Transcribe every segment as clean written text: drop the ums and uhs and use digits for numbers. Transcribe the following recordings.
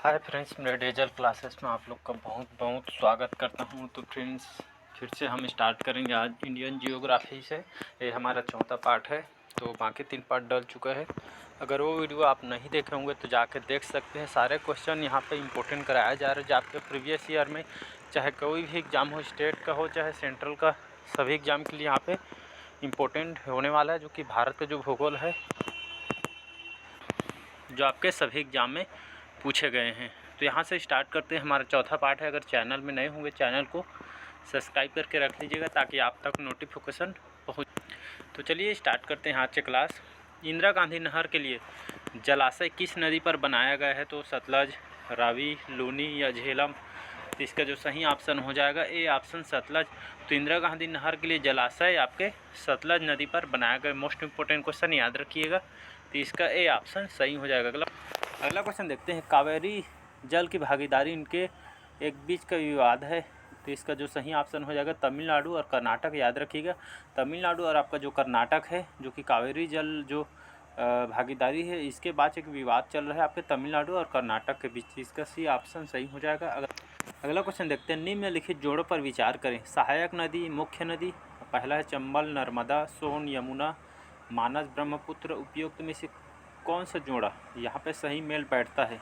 Hi friends, मेरे dazzle classes में आप लोग का बहुत बहुत स्वागत करता हूं। तो फ्रेंड्स, फिर से हम स्टार्ट करेंगे आज इंडियन जियोग्राफी से। ये हमारा चौथा पार्ट है, तो बाकी 3 पार्ट डल चुका है। अगर वो वीडियो आप नहीं देखे होंगे तो जाकर देख सकते हैं। सारे क्वेश्चन यहाँ पे इंपॉर्टेंट कराया जा रहा है, जो आपके प्रीवियस ईयर में चाहे कोई भी एग्ज़ाम हो, स्टेट का हो चाहे सेंट्रल का, सभी एग्ज़ाम के लिए यहाँ पर इम्पोर्टेंट होने वाला है। जो कि भारत का जो भूगोल है, जो आपके सभी एग्ज़ाम में पूछे गए हैं। तो यहाँ से स्टार्ट करते हैं, हमारा चौथा पार्ट है। अगर चैनल में नए होंगे, चैनल को सब्सक्राइब करके रख लीजिएगा ताकि आप तक नोटिफिकेशन पहुँच। तो चलिए स्टार्ट करते हैं आज से क्लास। इंदिरा गांधी नहर के लिए जलाशय किस नदी पर बनाया गया है? तो सतलज, रावी, लूनी या झेलम? तो इसका जो सही ऑप्शन हो जाएगा ए ऑप्शन सतलज। तो इंदिरा गांधी नहर के लिए जलाशय आपके सतलज नदी पर बनाया गया। मोस्ट इंपोर्टेंट क्वेश्चन याद रखिएगा, तो इसका ए ऑप्शन सही हो जाएगा। अगला क्वेश्चन देखते हैं। कावेरी जल की भागीदारी इनके एक बीच का विवाद है, तो इसका जो सही ऑप्शन हो जाएगा तमिलनाडु और कर्नाटक। याद रखिएगा, तमिलनाडु और आपका जो कर्नाटक है, जो कि कावेरी जल जो भागीदारी है, इसके बाद एक विवाद चल रहा है आपके तमिलनाडु और कर्नाटक के बीच। इसका सी ऑप्शन सही हो जाएगा। अगला क्वेश्चन देखते हैं। निम्नलिखित जोड़ों पर विचार करें। सहायक नदी, मुख्य नदी। पहला है चंबल, नर्मदा, सोन, यमुना, मानस, ब्रह्मपुत्र। उपयुक्त में से कौन सा जोड़ा यहाँ पे सही मेल बैठता है?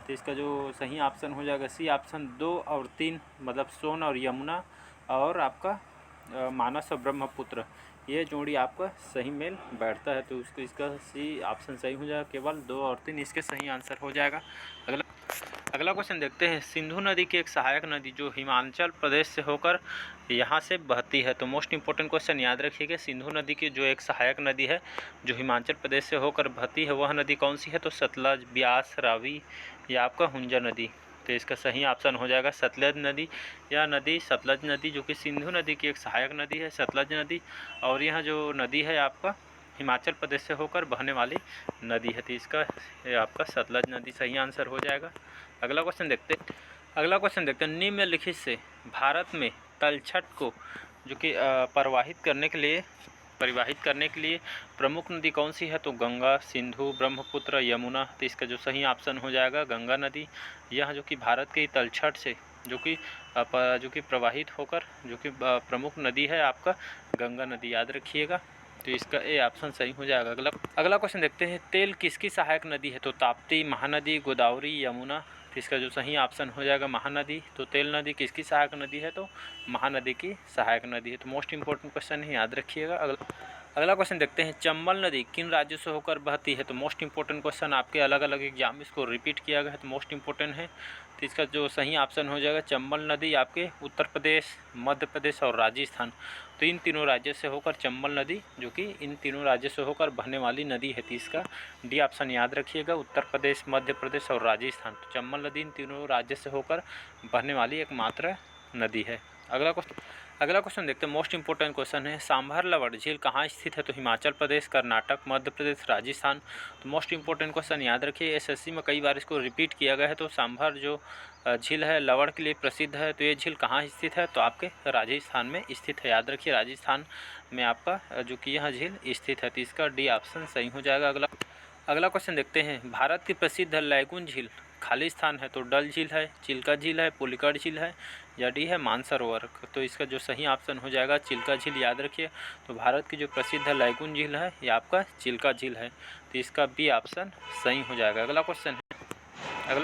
तो इसका जो सही ऑप्शन हो जाएगा सी ऑप्शन 2 और 3, मतलब सोन और यमुना और आपका मानस और ब्रह्मपुत्र, ये जोड़ी आपका सही मेल बैठता है। तो उसको इसका सी ऑप्शन सही हो जाएगा। केवल 2 और 3 इसके सही आंसर हो जाएगा। अगला क्वेश्चन देखते हैं। सिंधु नदी की एक सहायक नदी जो हिमाचल प्रदेश से होकर यहाँ से बहती है। तो मोस्ट इंपोर्टेंट क्वेश्चन याद रखिएगा, सिंधु नदी की जो एक सहायक नदी है जो हिमाचल प्रदेश से होकर बहती है, वह नदी कौन सी है? तो सतलज, ब्यास, रावी या आपका हुंजा नदी। तो इसका सही ऑप्शन हो जाएगा सतलज नदी या नदी सतलज नदी, जो कि सिंधु नदी की एक सहायक नदी है, सतलज नदी। और यह जो नदी है आपका हिमाचल प्रदेश से होकर बहने वाली नदी है। तो इसका आपका सतलज नदी सही आंसर हो जाएगा। अगला क्वेश्चन देखते हैं। निम्नलिखित से भारत में तलछट को जो कि परिवाहित करने के लिए प्रमुख नदी कौन सी है? तो गंगा, सिंधु, ब्रह्मपुत्र, यमुना। तो इसका जो सही ऑप्शन हो जाएगा गंगा नदी। यह जो कि भारत के तलछट से जो कि प्रवाहित होकर जो कि प्रमुख नदी है आपका गंगा नदी। याद रखिएगा, तो इसका ए ऑप्शन सही हो जाएगा। अगला क्वेश्चन देखते हैं। तेल किसकी सहायक नदी है? तो ताप्ती, महानदी, गोदावरी, यमुना। तो इसका जो सही ऑप्शन हो जाएगा महानदी। तो तेल नदी किसकी सहायक नदी है? तो महानदी की सहायक नदी है। तो मोस्ट इंपोर्टेंट क्वेश्चन है, याद रखिएगा। अगला क्वेश्चन देखते हैं। चंबल नदी किन राज्यों से होकर बहती है? तो मोस्ट इंपोर्टेंट क्वेश्चन आपके अलग अलग एग्जाम इसको रिपीट किया गया है, तो मोस्ट इंपोर्टेंट है। तो इसका जो सही ऑप्शन हो जाएगा चंबल नदी आपके उत्तर प्रदेश, मध्य प्रदेश और राजस्थान। तो इन तीनों राज्यों से होकर चंबल नदी जो कि इन तीनों राज्यों से होकर बहने वाली नदी है। तो इसका डी ऑप्शन याद रखिएगा, उत्तर प्रदेश, मध्य प्रदेश और राजस्थान। तो चंबल नदी इन तीनों राज्यों से होकर बहने वाली एकमात्र नदी है। अगला क्वेश्चन देखते हैं। मोस्ट इंपोर्टेंट क्वेश्चन है। सांभर लवण झील कहाँ स्थित है? तो हिमाचल प्रदेश, कर्नाटक, मध्य प्रदेश, राजस्थान। तो मोस्ट इंपोर्टेंट क्वेश्चन याद रखिए, एसएससी में कई बार इसको रिपीट किया गया है। तो सांभर जो झील है लवण के लिए प्रसिद्ध है, तो ये झील कहाँ स्थित है? तो आपके राजस्थान में स्थित है। याद रखिए, राजस्थान में आपका जो कि यह झील स्थित है। तो इसका डी ऑप्शन सही हो जाएगा। अगला क्वेश्चन देखते हैं। भारत की प्रसिद्ध लैगून झील खाली स्थान है? तो डल झील है, चिल्का झील है, पुलिकट झील है या डी है मानसरोवर। तो इसका जो सही ऑप्शन हो जाएगा चिल्का झील। याद रखिए, तो भारत की जो प्रसिद्ध लैगून झील है ये आपका चिल्का झील है। तो इसका बी ऑप्शन सही हो जाएगा। अगला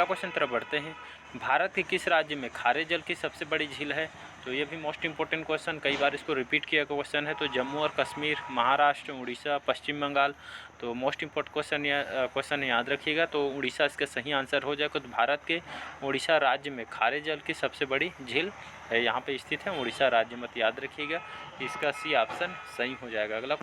क्वेश्चन तरफ बढ़ते हैं। भारत के किस राज्य में खारे जल की सबसे बड़ी झील है? तो ये भी मोस्ट इंपोर्टेंट क्वेश्चन, कई बार इसको रिपीट किया गया क्वेश्चन है। तो जम्मू और कश्मीर, महाराष्ट्र, उड़ीसा, पश्चिम बंगाल। तो मोस्ट इंपोर्टेंट क्वेश्चन याद रखिएगा, तो उड़ीसा इसका सही आंसर हो जाएगा। तो भारत के उड़ीसा राज्य में खारे जल की सबसे बड़ी झील है यहाँ पे स्थित है, उड़ीसा राज्य में। याद रखिएगा, इसका सी ऑप्शन सही हो जाएगा।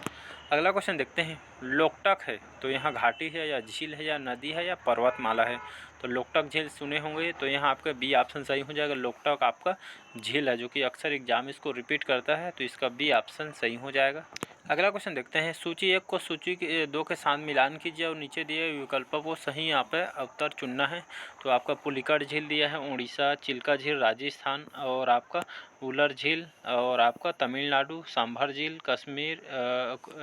अगला क्वेश्चन देखते हैं। लोकटक है तो यहाँ घाटी है या झील है या नदी है या पर्वतमाला है? तो लोकटक झील सुने होंगे, तो यहाँ आपका बी ऑप्शन सही हो जाएगा। लोकटक आपका झील है, जो कि अक्सर एग्जाम इसको रिपीट करता है। तो इसका बी ऑप्शन सही हो जाएगा। अगला क्वेश्चन देखते हैं। सूची 1 को सूची 2 के साथ मिलान कीजिए और नीचे दिए विकल्पों को सही यहाँ पे उत्तर चुनना है। तो आपका पुलिकट झील दिया है उड़ीसा, चिल्का झील राजस्थान और आपका उलर झील और आपका तमिलनाडु, सांभर झील कश्मीर।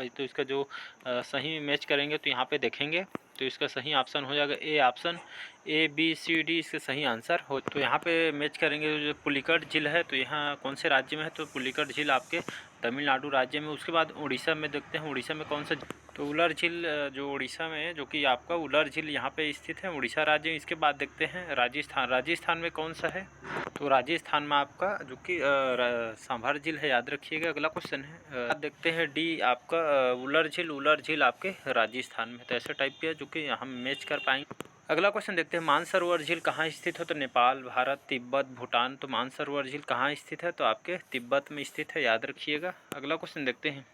तो इसका जो सही मैच करेंगे तो यहाँ पे देखेंगे तो इसका सही ऑप्शन हो जाएगा A option. A B C D इसके सही आंसर हो। तो यहाँ पे मैच करेंगे जो पुलिकट झील है, तो यहाँ कौन से राज्य में है, तो पुलिकट झील आपके तमिलनाडु राज्य में। उसके बाद उड़ीसा में देखते हैं, उड़ीसा में कौन सा, तो उलर झील जो उड़ीसा में है, जो कि आपका उलर झील यहाँ पे स्थित है उड़ीसा राज्य में। इसके बाद देखते हैं राजस्थान, राजस्थान में कौन सा है, तो राजस्थान में आपका जो कि सांभर झील है, याद रखिएगा। अगला क्वेश्चन है देखते हैं डी आपका उलर झील, उलर झील आपके राजस्थान में। तो ऐसे टाइप के जो कि हम मैच कर पाएंगे। अगला क्वेश्चन देखते हैं मानसरोवर झील कहाँ स्थित है, तो नेपाल, भारत, तिब्बत, भूटान। तो मानसरोवर झील कहाँ स्थित है, तो आपके तिब्बत में स्थित है, याद रखिएगा। अगला क्वेश्चन देखते हैं,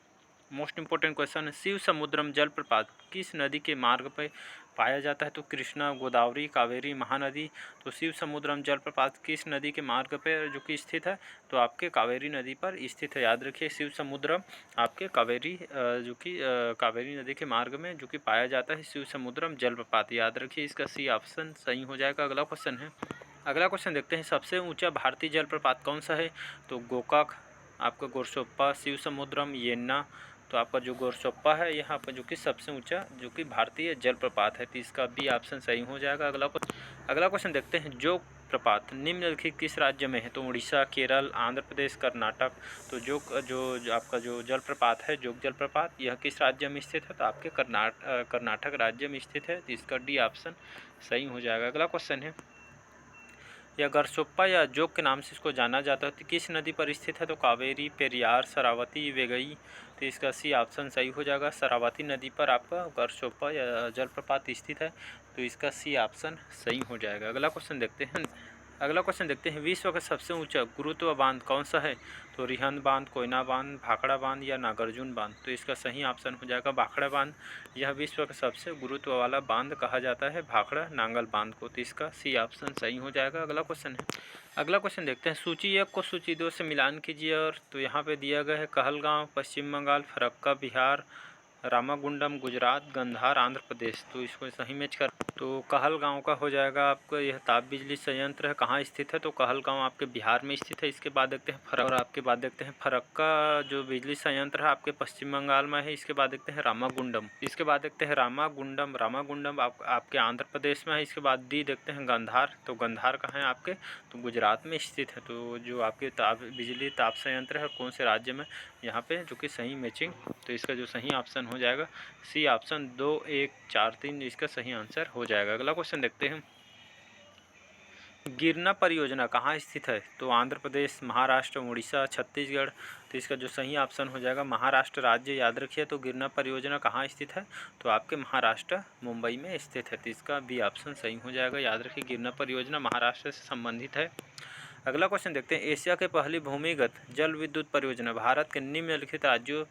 मोस्ट इंपॉर्टेंट क्वेश्चन है, शिव समुद्रम जलप्रपात किस नदी के मार्ग पर पाया जाता है, तो कृष्णा, गोदावरी, कावेरी, महानदी। तो शिव समुद्रम जलप्रपात किस नदी के मार्ग पर जो कि स्थित है, तो आपके कावेरी नदी पर स्थित है, याद रखिए। शिव समुद्रम आपके कावेरी जो कि कावेरी नदी के मार्ग में जो कि पाया जाता है शिव समुद्रम जलप्रपात, याद रखिए। इसका सी ऑप्शन सही हो जाएगा। अगला क्वेश्चन है, अगला क्वेश्चन देखते हैं, सबसे ऊंचा भारतीय जलप्रपात कौन सा है, तो गोकाक, आपका गोरसोप्पा, शिव समुद्रम, येन्ना। तो आपका जो गोरसोप्पा है यहाँ पर जो कि सबसे ऊंचा जो कि भारतीय जलप्रपात है, तो इसका बी ऑप्शन सही हो जाएगा। अगला क्वेश्चन देखते हैं, जोग प्रपात निम्नलिखित किस राज्य में है, तो उड़ीसा, केरल, आंध्र प्रदेश, कर्नाटक। तो जो आपका जो जलप्रपात है, जोग जलप्रपात, यह किस राज्य में स्थित है, तो आपके कर्नाटक राज्य में स्थित है, तो इसका डी ऑप्शन सही हो जाएगा। अगला क्वेश्चन है, यह गरसोप्पा या जोग के नाम से इसको जाना जाता है, तो किस नदी पर स्थित है, तो कावेरी, पेरियार, शरावती, वेगई। तो इसका सी ऑप्शन सही हो जाएगा। शरावती नदी पर आपका गरसोप्पा या जलप्रपात स्थित है, तो इसका सी ऑप्शन सही हो जाएगा। अगला क्वेश्चन देखते हैं, विश्व का सबसे ऊंचा गुरुत्व बांध कौन सा है, तो रिहंद बांध, कोयना बांध, भाखड़ा बांध या नागार्जुन बांध। तो इसका सही ऑप्शन हो जाएगा भाखड़ा बांध। यह विश्व का सबसे गुरुत्व वाला बांध कहा जाता है भाखड़ा नांगल बांध को, तो इसका सी ऑप्शन सही हो जाएगा। अगला क्वेश्चन देखते हैं, सूची 1 को सूची 2 से मिलान कीजिए। और तो यहाँ पे दिया गया है कहलगांव पश्चिम बंगाल, फरक्का बिहार, रामागुंडम गुजरात, गंधार आंध्र प्रदेश। तो इसको सही मैच कर, तो कहलगांव का हो जाएगा आपका। यह ताप बिजली संयंत्र है, कहाँ स्थित है, तो कहलगांव आपके बिहार में स्थित है। इसके बाद देखते हैं फरक्का जो बिजली संयंत्र है आपके पश्चिम बंगाल में है। इसके बाद देखते हैं रामागुंडम आपके आंध्र प्रदेश में है। इसके बाद डी देखते हैं गंधार, तो गंधार कहाँ है आपके, तो गुजरात में स्थित है। तो जो आपके बिजली ताप संयंत्र है कौन से राज्य में, यहाँ पे जो कि सही मैचिंग, तो इसका जो सही ऑप्शन हो जाएगा सी ऑप्शन 2 1 4 3 इसका सही आंसर हो जाएगा। अगला क्वेश्चन देखते हैं, गिरना परियोजना कहाँ स्थित है, तो आंध्र प्रदेश, महाराष्ट्र, उड़ीसा, छत्तीसगढ़। तो इसका जो सही ऑप्शन हो जाएगा महाराष्ट्र राज्य, याद रखिए। तो गिरना परियोजना कहाँ स्थित है, तो आपके महाराष्ट्र मुंबई में स्थित है, तो इसका बी ऑप्शन सही हो जाएगा, याद रखिए। गिरना परियोजना महाराष्ट्र से संबंधित है। अगला क्वेश्चन देखते हैं, एशिया के पहली भूमिगत जल विद्युत परियोजना भारत के निम्नलिखित राज्यों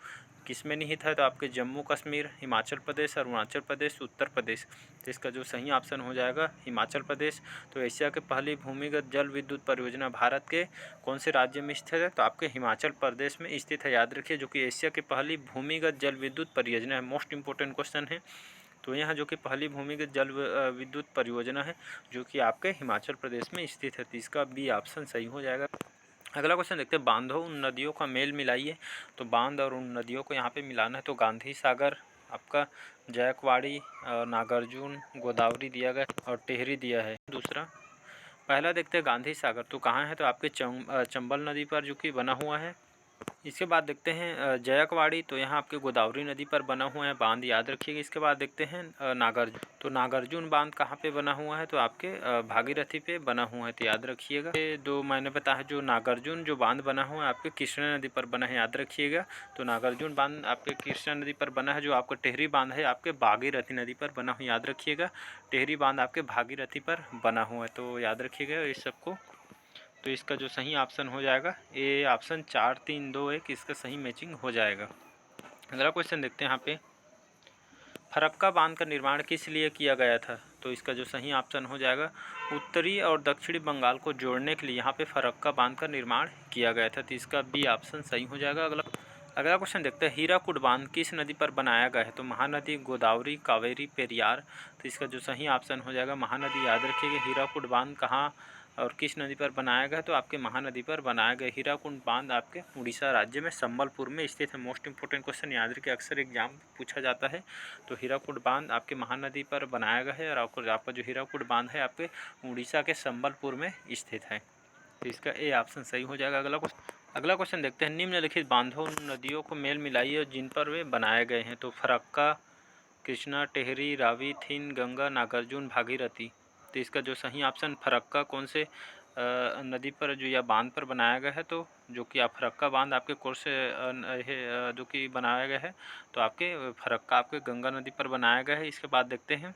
किसमें निहित है, तो आपके जम्मू कश्मीर, हिमाचल प्रदेश, अरुणाचल प्रदेश, उत्तर प्रदेश। तो इसका जो सही ऑप्शन हो जाएगा हिमाचल प्रदेश। तो एशिया के पहली भूमिगत जल विद्युत परियोजना भारत के कौन से राज्य में स्थित है, तो आपके हिमाचल प्रदेश में स्थित है, याद रखिए। जो कि एशिया की पहली भूमिगत जल विद्युत परियोजना है, मोस्ट इंपॉर्टेंट क्वेश्चन है। तो यहाँ जो कि पहली भूमिगत जल विद्युत परियोजना है जो कि आपके हिमाचल प्रदेश में स्थित है, तो इसका बी ऑप्शन सही हो जाएगा। अगला क्वेश्चन देखते हैं, बांधों उन नदियों का मेल मिलाइए। तो बांध और उन नदियों को यहाँ पे मिलाना है, तो गांधी सागर, आपका जायकवाड़ी, नागार्जुन, गोदावरी दिया गया और टेहरी दिया है। दूसरा पहला देखते हैं गांधी सागर, तो कहाँ है, तो आपके चंबल नदी पर जो कि बना हुआ है। इसके बाद देखते हैं जायकवाड़ी, तो यहाँ आपके गोदावरी नदी पर बना हुआ है बांध, याद रखिएगा। इसके बाद देखते हैं नागार्जुन, तो नागार्जुन बांध कहाँ पे बना हुआ है, तो आपके भागीरथी पे बना हुआ है, तो याद रखिएगा। ये दो मैंने बताया, जो नागार्जुन जो बांध बना हुआ है आपके कृष्णा नदी पर बना है, याद रखिएगा। तो नागार्जुन बांध आपके कृष्णा नदी पर बना है। जो आपका टेहरी बांध है आपके भागीरथी नदी पर बना हुआ, याद रखिएगा। टेहरी बांध आपके भागीरथी पर बना हुआ है, तो याद रखिएगा इस सबको। तो इसका जो सही ऑप्शन हो जाएगा ए ऑप्शन 4 3 2 1 इसका सही मैचिंग हो जाएगा। अगला क्वेश्चन देखते हैं, यहाँ पे फरक्का बांध का निर्माण किस लिए किया गया था, तो इसका जो सही ऑप्शन हो जाएगा उत्तरी और दक्षिणी बंगाल को जोड़ने के लिए यहाँ पे फरक्का बांध का निर्माण किया गया था, तो इसका बी ऑप्शन सही हो जाएगा। अगला क्वेश्चन देखते हैं, हीराकुड बांध किस नदी पर बनाया गया है? तो महानदी, गोदावरी, कावेरी, पेरियार। तो इसका जो सही ऑप्शन हो जाएगा महानदी। याद रखिएगा हीराकुड बांध कहाँ और किस नदी पर बनाया गया है? तो आपके महानदी पर बनाया गया। हीराकुड बांध आपके उड़ीसा राज्य में संबलपुर में स्थित है। मोस्ट इंपोर्टेंट क्वेश्चन याद रखिए, अक्सर एग्जाम पूछा जाता है। तो हीराकुड बांध आपके महानदी पर बनाया गया है और आपका जो हीराकुड बांध है आपके उड़ीसा के संबलपुर में स्थित है। तो इसका ए ऑप्शन सही हो जाएगा। अगला क्वेश्चन देखते हैं, निम्नलिखित बांधों नदियों को मेल मिलाइए जिन पर वे बनाए गए हैं। तो फरक्का, कृष्णा, टेहरी, रावी, थीन, गंगा, नागार्जुन, भागीरथी। तो इसका जो सही ऑप्शन फरक्का कौन से नदी पर जो या बांध पर बनाया गया है? तो जो कि आप फरक्का बांध आपके कोर्स से जो कि बनाया गया है, तो आपके फरक्का आपके गंगा नदी पर बनाया गया है। इसके बाद देखते हैं,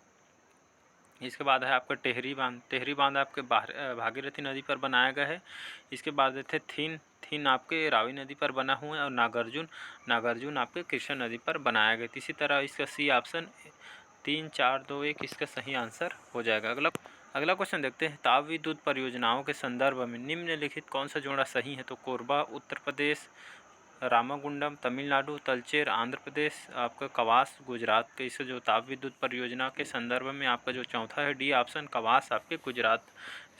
इसके बाद है आपका टेहरी बांध। टेहरी बांध आपके भागीरथी नदी पर बनाया गया है। इसके बाद थे थीन आपके रावी नदी पर बना हुआ है। और नागार्जुन आपके कृष्णा नदी पर बनाया गया। इसी तरह इसका सी ऑप्शन 3, 4, 2, 1 इसका सही आंसर हो जाएगा। अगला क्वेश्चन देखते हैं, ताप विद्युत परियोजनाओं के संदर्भ में निम्नलिखित कौन सा जोड़ा सही है? तो कोरबा उत्तर प्रदेश, रामागुंडम तमिलनाडु, तलचेर आंध्र प्रदेश, आपका कवास गुजरात। के इस जो ताप विद्युत परियोजना के संदर्भ में आपका जो चौथा है डी ऑप्शन कवास आपके गुजरात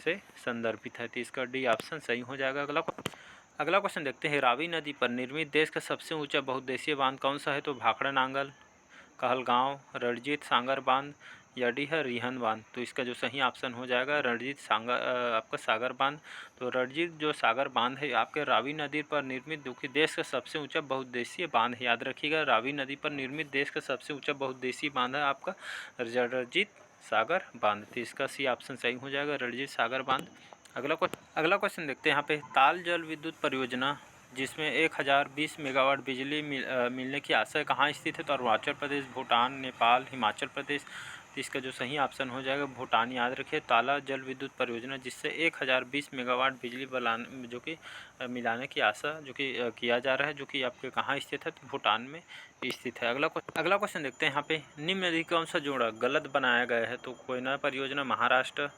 से संदर्भित है। तो इसका डी ऑप्शन सही हो जाएगा। अगला क्वेश्चन देखते हैं, रावी नदी पर निर्मित देश का सबसे ऊंचा बहुउद्देशीय बांध कौन सा है? तो भाखड़ा नांगल, कहलगांव, रणजीत सागर बांध या डी है रिहन बांध। तो इसका जो सही ऑप्शन हो जाएगा रणजीत आपका सागर बांध। तो रणजीत जो सागर बांध है आपके रावी नदी पर निर्मित जो कि देश का सबसे ऊंचा बहुउद्देशीय बांध है। याद रखिएगा रावी नदी पर निर्मित देश का सबसे ऊंचा बहुउद्देशीय बांध है आपका रणजीत सागर बांध। तो इसका सी ऑप्शन सही हो जाएगा रणजीत सागर बांध। अगला क्वेश्चन देखते हैं, यहाँ पे ताल जल विद्युत परियोजना जिसमें 1020 मेगावाट बिजली मिलने की आशा कहाँ स्थित है? तो अरुणाचल प्रदेश, भूटान, नेपाल, हिमाचल प्रदेश। तो इसका जो सही ऑप्शन हो जाएगा भूटान। याद रखिए ताला जल विद्युत परियोजना जिससे 1020 मेगावाट बिजली बनाने जो कि मिलाने की आशा जो कि किया जा रहा है, जो कि आपके कहाँ स्थित है? तो भूटान में स्थित है। अगला क्वेश्चन देखते हैं, यहाँ पे निम्नलिखित कौन सा जोड़ा गलत बनाया गया है? तो कोयना परियोजना महाराष्ट्र,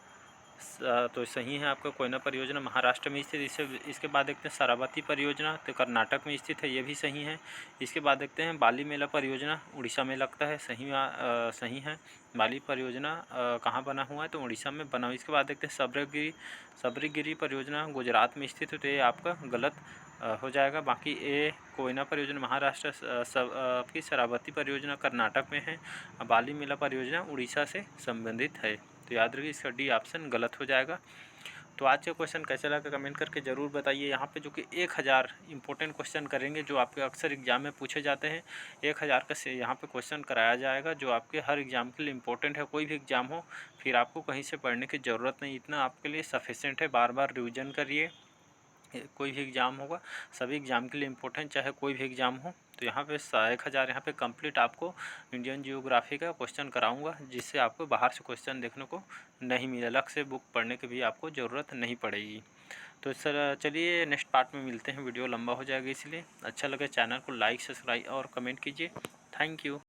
तो सही है आपका कोयना परियोजना महाराष्ट्र में स्थित। इसके बाद देखते हैं शरावती परियोजना तो कर्नाटक में स्थित है, ये भी सही है। इसके बाद देखते हैं बाली मेला परियोजना उड़ीसा में लगता है, सही है। बाली परियोजना कहाँ बना हुआ है? तो उड़ीसा में बना हुआ। इसके बाद देखते हैं सबरीगिरी परियोजना गुजरात में स्थित है, तो ये आपका गलत हो जाएगा। बाकी ए कोयना परियोजना महाराष्ट्र, आपकी शरावती परियोजना कर्नाटक में है, बाली मेला परियोजना उड़ीसा से संबंधित है। तो याद रखिए इसका डी ऑप्शन गलत हो जाएगा। तो आज का क्वेश्चन कैसा लगा कमेंट करके ज़रूर बताइए। यहाँ पे जो कि 1000 इंपॉर्टेंट क्वेश्चन करेंगे जो आपके अक्सर एग्जाम में पूछे जाते हैं। 1000 का से यहाँ पे क्वेश्चन कराया जाएगा जो आपके हर एग्ज़ाम के लिए इंपॉर्टेंट है। कोई भी एग्ज़ाम हो फिर आपको कहीं से पढ़ने की ज़रूरत नहीं, इतना आपके लिए सफिशेंट है। बार बार रिविज़न करिए, कोई भी एग्ज़ाम होगा सभी एग्ज़ाम के लिए इम्पोर्टेंट चाहे कोई भी एग्ज़ाम हो। तो यहाँ पे 1000 यहाँ पे कंप्लीट आपको इंडियन जियोग्राफी का क्वेश्चन कराऊंगा जिससे आपको बाहर से क्वेश्चन देखने को नहीं मिले, अलग से बुक पढ़ने की भी आपको ज़रूरत नहीं पड़ेगी। तो सर चलिए नेक्स्ट पार्ट में मिलते हैं, वीडियो लंबा हो जाएगा इसलिए अच्छा लगे चैनल को लाइक सब्सक्राइब और कमेंट कीजिए। Thank you.